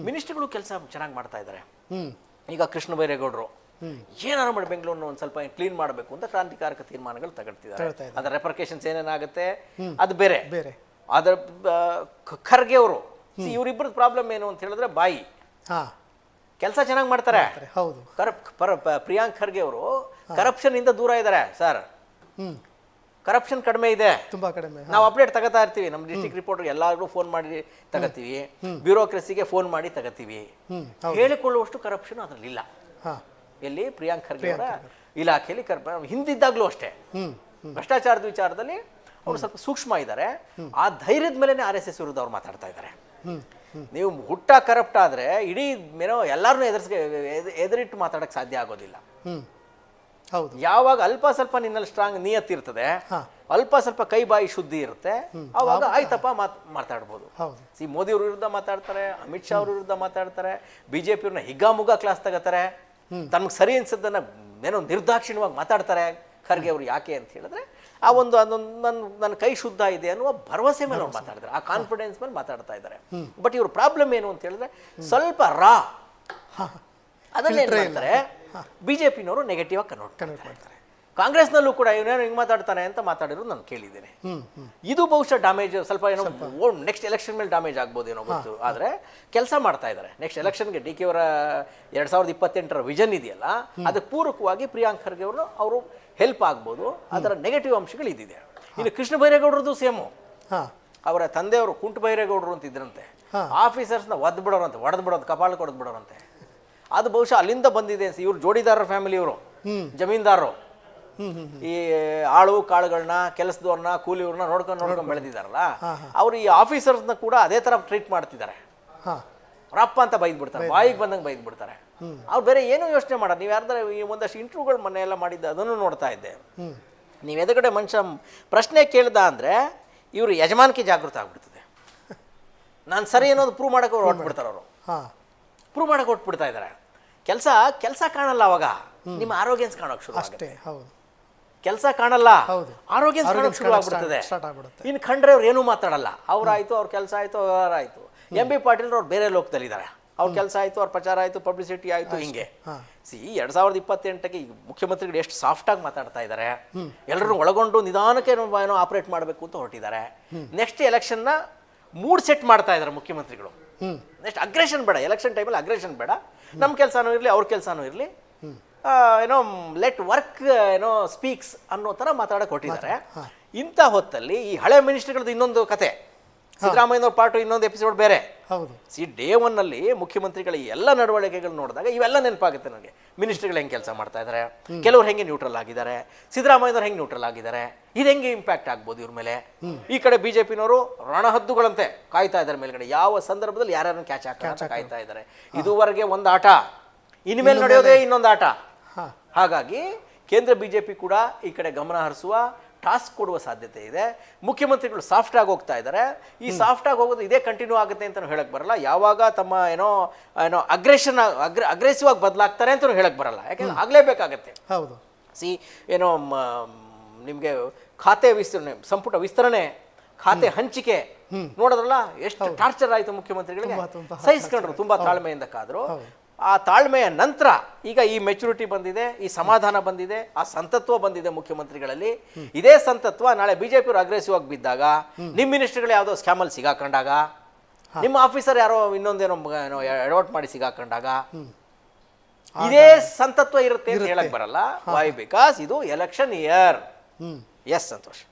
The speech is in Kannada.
ಮಿನಿಸ್ಟ್ರಿಗಳು ಕೆಲಸ ಚೆನ್ನಾಗಿ ಮಾಡ್ತಾ ಇದ್ದಾರೆ. ಈಗ ಕೃಷ್ಣ ಬೈರೇಗೌಡರು ಏನಾರು ಮಾಡಿ ಬೆಂಗಳೂರನ್ನ ಒಂದು ಸ್ವಲ್ಪ ಕ್ಲೀನ್ ಮಾಡಬೇಕು ಅಂತ ಕ್ರಾಂತಿಕಾರಕ ತೀರ್ಮಾನಗಳು ತಗೊಳ್ತಿದ್ದಾರೆ. ಅದರ ರೆಪರ್ಕೇಶನ್ಸ್ ಏನೇನಾಗುತ್ತೆ ಅದು ಬೇರೆ. ಅದರ ಖರ್ಗೆ ಅವರು ಇವರಿಬ್ಬರದ್ದು ಪ್ರಾಬ್ಲಮ್ ಏನು ಅಂತ ಹೇಳಿದ್ರೆ ಬಾಯಿ ಕೆಲಸ ಚೆನ್ನಾಗಿ ಮಾಡ್ತಾರೆ. ಪ್ರಿಯಾಂಕ್ ಖರ್ಗೆ ಅವರು ಕರಪ್ಷನ್ ಇಂದ ದೂರ ಇದ್ದಾರೆ ಸರ್. ಕರಪ್ಷನ್ ಕಡಿಮೆ ಇದೆ, ತುಂಬಾ ಕಡಿಮೆ. ನಾವು ಅಪ್ಡೇಟ್ ತಗೋತಾ ಇರ್ತೀವಿ, ನಮ್ಮ ಡಿಸ್ಟ್ರಿಕ್ಟ್ ರಿಪೋರ್ಟರ್ ಎಲ್ಲಾದ್ರೂ ಫೋನ್ ಮಾಡಿ ತಗೋತೀವಿ, ಬ್ಯೂರೋಕ್ರಸಿಗೆ ಫೋನ್ ಮಾಡಿ ತಗೋತೀವಿ. ಹೇಳಿಕೊಳ್ಳುವಷ್ಟು ಕರಪ್ಷನ್ ಅದ್ರಲ್ಲಿ ಇಲ್ಲ. ಎಲ್ಲಿ ಪ್ರಿಯಾಂಕ್ ಖರ್ಗೆ ಅವರ ಇಲಾಖೆಯಲ್ಲಿ ಹಿಂದಿದ್ದಾಗ್ಲೂ ಅಷ್ಟೇ ಭ್ರಷ್ಟಾಚಾರದ ವಿಚಾರದಲ್ಲಿ ಅವರು ಸ್ವಲ್ಪ ಸೂಕ್ಷ್ಮ ಇದ್ದಾರೆ. ಆ ಧೈರ್ಯದ ಮೇಲೆ RSS ವಿರುದ್ಧ ಅವ್ರು ಮಾತಾಡ್ತಾ ಇದ್ದಾರೆ. ನೀವು ಹುಟ್ಟ ಕರಪ್ಟ್ ಆದ್ರೆ ಇಡೀ ಏನೋ ಎಲ್ಲಾರನ್ನೂ ಎದುರಿಟ್ಟು ಮಾತಾಡಕ್ ಸಾಧ್ಯ ಆಗೋದಿಲ್ಲ. ಯಾವಾಗ ಅಲ್ಪ ಸ್ವಲ್ಪ ನಿನ್ನಲ್ಲಿ ಸ್ಟ್ರಾಂಗ್ ನಿಯತ್ತಿರ್ತದೆ, ಅಲ್ಪ ಸ್ವಲ್ಪ ಕೈ ಬಾಯಿ ಶುದ್ಧಿ ಇರುತ್ತೆ, ಅವಾಗ ಆಯ್ತಪ್ಪ ಮಾತಾಡ್ಬೋದು. ಮೋದಿ ಅವ್ರ ವಿರುದ್ಧ ಮಾತಾಡ್ತಾರೆ, ಅಮಿತ್ ಶಾ ಅವ್ರ ವಿರುದ್ಧ ಮಾತಾಡ್ತಾರೆ, BJP ಅವ್ರನ್ನ ಹಿಗ್ಗಾಮುಗ್ಗಾ ಕ್ಲಾಸ್ ತಗೋತಾರೆ, ತಮ್ಗೆ ಸರಿ ಅನ್ಸದನ್ನ ಏನೋ ನಿರ್ದಾಕ್ಷಿಣ್ಯವಾಗಿ ಮಾತಾಡ್ತಾರೆ ಖರ್ಗೆ ಅವರು. ಯಾಕೆ ಅಂತ ಹೇಳಿದ್ರೆ ಆ ಒಂದು ನನ್ನ ಕೈ ಶುದ್ಧ ಇದೆ ಅನ್ನುವ ಭರವಸೆ ಮೇಲೆ ಅವ್ರು ಮಾತಾಡಿದ್ದಾರೆ, ಆ ಕಾನ್ಫಿಡೆನ್ಸ್ ಮೇಲೆ ಮಾತಾಡ್ತಾ ಇದ್ದಾರೆ. ಬಟ್ ಇವ್ರ ಪ್ರಾಬ್ಲಮ್ ಏನು ಅಂತ ಹೇಳಿದ್ರೆ ಸ್ವಲ್ಪ ಅದನ್ನೇ ಮಾಡ್ತಾರೆ. BJPನವರು ನೆಗೆಟಿವ್ ಆಗಿ ಕನ್ವರ್ಟ್ ಮಾಡ್ತಾರೆ. ಕಾಂಗ್ರೆಸ್ನಲ್ಲೂ ಕೂಡ ಇವನೇನು ಹಿಂಗೆ ಮಾತಾಡ್ತಾನೆ ಅಂತ ಮಾತಾಡಿರೋದು ನಾನು ಕೇಳಿದ್ದೇನೆ. ಇದು ಬಹುಶಃ ಡ್ಯಾಮೇಜ್ ಸ್ವಲ್ಪ ಏನೋ ನೆಕ್ಸ್ಟ್ ಎಲೆಕ್ಷನ್ ಮೇಲೆ ಡ್ಯಾಮೇಜ್ ಆಗ್ಬೋದೇನೋ ಗೊತ್ತು. ಆದರೆ ಕೆಲಸ ಮಾಡ್ತಾ ಇದ್ದಾರೆ. ನೆಕ್ಸ್ಟ್ ಎಲೆಕ್ಷನ್ಗೆ DK ಅವರ 2028ರ ವಿಷನ್ ಇದೆಯಲ್ಲ, ಅದಕ್ಕೆ ಪೂರಕವಾಗಿ ಪ್ರಿಯಾಂಕ್ ಖರ್ಗೆ ಅವರು ಹೆಲ್ಪ್ ಆಗ್ಬೋದು. ಅದರ ನೆಗೆಟಿವ್ ಅಂಶಗಳು ಇದಿದೆ. ಇನ್ನು ಕೃಷ್ಣ ಬೈರೇಗೌಡರದ್ದು ಸೇಮು. ಅವರ ತಂದೆಯವರು ಕುಂಟ ಬೈರೇಗೌಡರು ಅಂತ ಇದ್ರಂತೆ. ಆಫೀಸರ್ಸ್ನ ಒದ್ದು ಬಿಡೋರಂತೆ, ಒಡೆದು ಬಿಡೋದು, ಕಪಾಳ ಕೊಡದು ಬಿಡೋರಂತೆ. ಅದು ಬಹುಶಃ ಅಲ್ಲಿಂದ ಬಂದಿದೆ. ಇವ್ರು ಜೋಡಿದಾರರ ಫ್ಯಾಮಿಲಿ, ಇವರು ಜಮೀನ್ದಾರರು. ಈ ಆಳು ಕಾಳುಗಳನ್ನ, ಕೆಲಸದವ್ರನ್ನ, ಕೂಲಿಯವ್ರನ್ನ ನೋಡ್ಕೊಂಡು ಬೆಳೆದಿದ್ದಾರಲ್ಲ, ಅವ್ರು ಈ ಆಫೀಸರ್ಸ್ನ ಕೂಡ ಅದೇ ತರ ಟ್ರೀಟ್ ಮಾಡ್ತಿದ್ದಾರೆ. ರಪ್ಪ ಅಂತ ಬೈದ್ ಬಿಡ್ತಾರೆ, ಬಾಯಿಗೆ ಬಂದಂಗೆ ಬೈದ್ ಬಿಡ್ತಾರೆ. ಅವ್ರು ಬೇರೆ ಏನೂ ಯೋಚನೆ ಮಾಡೋದು. ನೀವು ಯಾರ್ದಾರ ಈ ಒಂದಷ್ಟು ಇಂಟರ್ವ್ಯೂಗಳು ಮೊನ್ನೆ ಎಲ್ಲ ಮಾಡಿದ್ದೆ, ಅದನ್ನು ನೋಡ್ತಾ ಇದ್ದೆ. ನೀವು ಎದುರುಗಡೆ ಮನುಷ್ಯ ಪ್ರಶ್ನೆ ಕೇಳ್ದ ಅಂದರೆ ಇವರು ಯಜಮಾನಿಕೆ ಜಾಗೃತ ಆಗ್ಬಿಡ್ತದೆ. ನಾನು ಸರಿ ಅನ್ನೋದು ಪ್ರೂವ್ ಮಾಡೋಕೆ ಅವ್ರು ಹೊಟ್ಬಿಡ್ತಾರೆ. ಅವರು ಪ್ರೂವ್ ಮಾಡೋಕೆ ಹೊಟ್ಬಿಡ್ತಾ ಇದ್ದಾರೆ. ಕೆಲಸ ಕಾಣಲ್ಲ. ಅವಾಗ ನಿಮ್ಮ ಆರೋಗ್ಯನ್ಸ್ ಕಾಣೋಕೆ ಶುರು ಆಗುತ್ತೆ. ಕೆಲಸ ಕಾಣಲ್ಲ, ಆರೋಗ್ಯ ಕಾಣೋಕೆ ಶುರು ಆಗ್ಬಿಡ್ತದೆ. ಇನ್ನು ಕಂಡ್ರೆ ಅವ್ರು ಏನೂ ಮಾತಾಡಲ್ಲ. ಅವ್ರಾಯ್ತು, ಅವ್ರ ಕೆಲಸ ಆಯ್ತು, ಅವರಾಯ್ತು. MB ಪಾಟೀಲ್ ಅವ್ರು ಬೇರೆ ಲೋಕದಲ್ಲಿದ್ದಾರೆ. ಅವ್ರ ಕೆಲಸ ಆಯ್ತು, ಅವ್ರ ಪ್ರಚಾರ ಆಯ್ತು, ಪಬ್ಲಿಸಿಟಿ ಆಯ್ತು, ಹಿಂಗೆ. 2028ಕ್ಕೆ ಮುಖ್ಯಮಂತ್ರಿಗಳು ಎಷ್ಟು ಸಾಫ್ಟಾಗಿ ಮಾತಾಡ್ತಾ ಇದ್ದಾರೆ. ಎಲ್ಲರನ್ನು ಒಳಗೊಂಡು ನಿಧಾನಕ್ಕೆ ಏನೋ ಆಪರೇಟ್ ಮಾಡಬೇಕು ಅಂತ ಹೊರಟಿದ್ದಾರೆ. ನೆಕ್ಸ್ಟ್ ಎಲೆಕ್ಷನ್ನ ಮೂಡ್ ಸೆಟ್ ಮಾಡ್ತಾ ಇದ್ದಾರೆ ಮುಖ್ಯಮಂತ್ರಿಗಳು. ನೆಕ್ಸ್ಟ್ ಅಗ್ರೆಷನ್ ಬೇಡ, ಎಲೆಕ್ಷನ್ ಟೈಮಲ್ಲಿ ಅಗ್ರೆಷನ್ ಬೇಡ. ನಮ್ಮ ಕೆಲಸನೂ ಇರಲಿ, ಅವ್ರ ಕೆಲಸನೂ ಇರಲಿ, ಏನೋ ಲೆಟ್ ವರ್ಕ್ ಏನೋ ಸ್ಪೀಕ್ಸ್ ಅನ್ನೋ ಥರ ಮಾತಾಡಕ್ಕೆ ಹೊರಟಿದ್ದಾರೆ. ಇಂಥ ಹೊತ್ತಲ್ಲಿ ಈ ಹಳೆ ಮಿನಿಸ್ಟ್ರಿಗಳದ್ದು ಇನ್ನೊಂದು ಕತೆ, ಸಿದ್ದರಾಮಯ್ಯನವ್ರ ಪಾರ್ಟ್ ಇನ್ನೊಂದು ಎಪಿಸೋಡ್ ಬೇರೆ. ಡೇ 1ನಲ್ಲಿ ಮುಖ್ಯಮಂತ್ರಿಗಳ ಎಲ್ಲ ನಡವಳಿಕೆಗಳು ನೋಡಿದಾಗ ಇವೆಲ್ಲ ನೆನಪಾಗುತ್ತೆ ನನಗೆ. ಮಿನಿಸ್ಟ್ರಿಗಳು ಹೆಂಗೆ ಕೆಲಸ ಮಾಡ್ತಾ ಇದ್ದಾರೆ, ಕೆಲವ್ರು ಹೆಂಗೆ ನ್ಯೂಟ್ರಲ್ ಆಗಿದ್ದಾರೆ, ಸಿದ್ದರಾಮಯ್ಯನವ್ರು ಹೆಂಗೆ ನ್ಯೂಟ್ರಲ್ ಆಗಿದ್ದಾರೆ, ಇದು ಹೆಂಗೆ ಇಂಪ್ಯಾಕ್ಟ್ ಆಗ್ಬೋದು ಇವ್ರ ಮೇಲೆ. ಈ ಕಡೆ BJPನವರು ರಣಹದ್ದುಗಳಂತೆ ಕಾಯ್ತಾ ಇದ್ದಾರೆ ಮೇಲ್ಗಡೆ, ಯಾವ ಸಂದರ್ಭದಲ್ಲಿ ಯಾರ್ಯಾರನ್ನು ಕ್ಯಾಚ್ ಹಾಕ ಕಾಯ್ತಾ ಇದ್ದಾರೆ. ಇದುವರೆಗೆ ಒಂದು ಆಟ, ಇನ್ಮೇಲೆ ನಡೆಯೋದೇ ಇನ್ನೊಂದು ಆಟ. ಹಾಗಾಗಿ ಕೇಂದ್ರ BJP ಕೂಡ ಈ ಕಡೆ ಗಮನ ಹರಿಸುವ, ಟಾಸ್ಕ್ ಕೊಡುವ ಸಾಧ್ಯತೆ ಇದೆ. ಮುಖ್ಯಮಂತ್ರಿಗಳು ಸಾಫ್ಟ್ ಆಗಿ ಹೋಗ್ತಾ ಇದ್ದಾರೆ. ಈ ಸಾಫ್ಟ್ ಆಗಿ ಹೋಗೋದು ಇದೇ ಕಂಟಿನ್ಯೂ ಆಗುತ್ತೆ ಅಂತ ಹೇಳಕ್ ಬರಲ್ಲ. ಯಾವಾಗ ತಮ್ಮ ಏನೋ ಅಗ್ರೆಸಿವ್ ಆಗಿ ಬದಲಾಗ್ತಾರೆ ಅಂತ ಹೇಳಕ್ ಬರಲ್ಲ. ಯಾಕೆಂದ್ರೆ ಆಗ್ಲೇಬೇಕಾಗತ್ತೆ. ಏನೋ ನಿಮ್ಗೆ ಖಾತೆ ವಿಸ್ತರಣೆ, ಸಂಪುಟ ವಿಸ್ತರಣೆ, ಖಾತೆ ಹಂಚಿಕೆ ನೋಡೋದ್ರಲ್ಲ, ಎಷ್ಟು ಟಾರ್ಚರ್ ಆಯ್ತು ಮುಖ್ಯಮಂತ್ರಿಗಳಿಗೆ. ಸಹಿಸ್ಕೊಂಡ್ರು, ತುಂಬಾ ತಾಳ್ಮೆಯಿಂದ ಕಾದ್ರು. ಆ ತಾಳ್ಮೆಯ ನಂತರ ಈಗ ಈ ಮೆಚುರಿಟಿ ಬಂದಿದೆ, ಈ ಸಮಾಧಾನ ಬಂದಿದೆ, ಆ ಸಂತತ್ವ ಬಂದಿದೆ ಮುಖ್ಯಮಂತ್ರಿಗಳಲ್ಲಿ. ಇದೇ ಸಂತತ್ವ ನಾಳೆ BJP ಅವರು ಅಗ್ರೆಸಿವ್ ಆಗಿ ಬಿದ್ದಾಗ, ನಿಮ್ಮ ಮಿನಿಸ್ಟರ್ಗಳು ಯಾವುದೋ ಸ್ಕ್ಯಾಮಲ್ಲಿ ಸಿಗಾಕೊಂಡಾಗ, ನಿಮ್ಮ ಆಫೀಸರ್ ಯಾರೋ ಇನ್ನೊಂದೇನೋ ಎಡವಟ್ ಮಾಡಿ ಸಿಗಾಕೊಂಡಾಗ ಇದೇ ಸಂತತ್ವ ಇರುತ್ತೆ ಅಂತ ಹೇಳಕ್ ಬರಲ್ಲ. ವೈ? ಬಿಕಾಸ್ ಇದು ಎಲೆಕ್ಷನ್ ಇಯರ್. ಎಸ್ ಸಂತೋಷ್.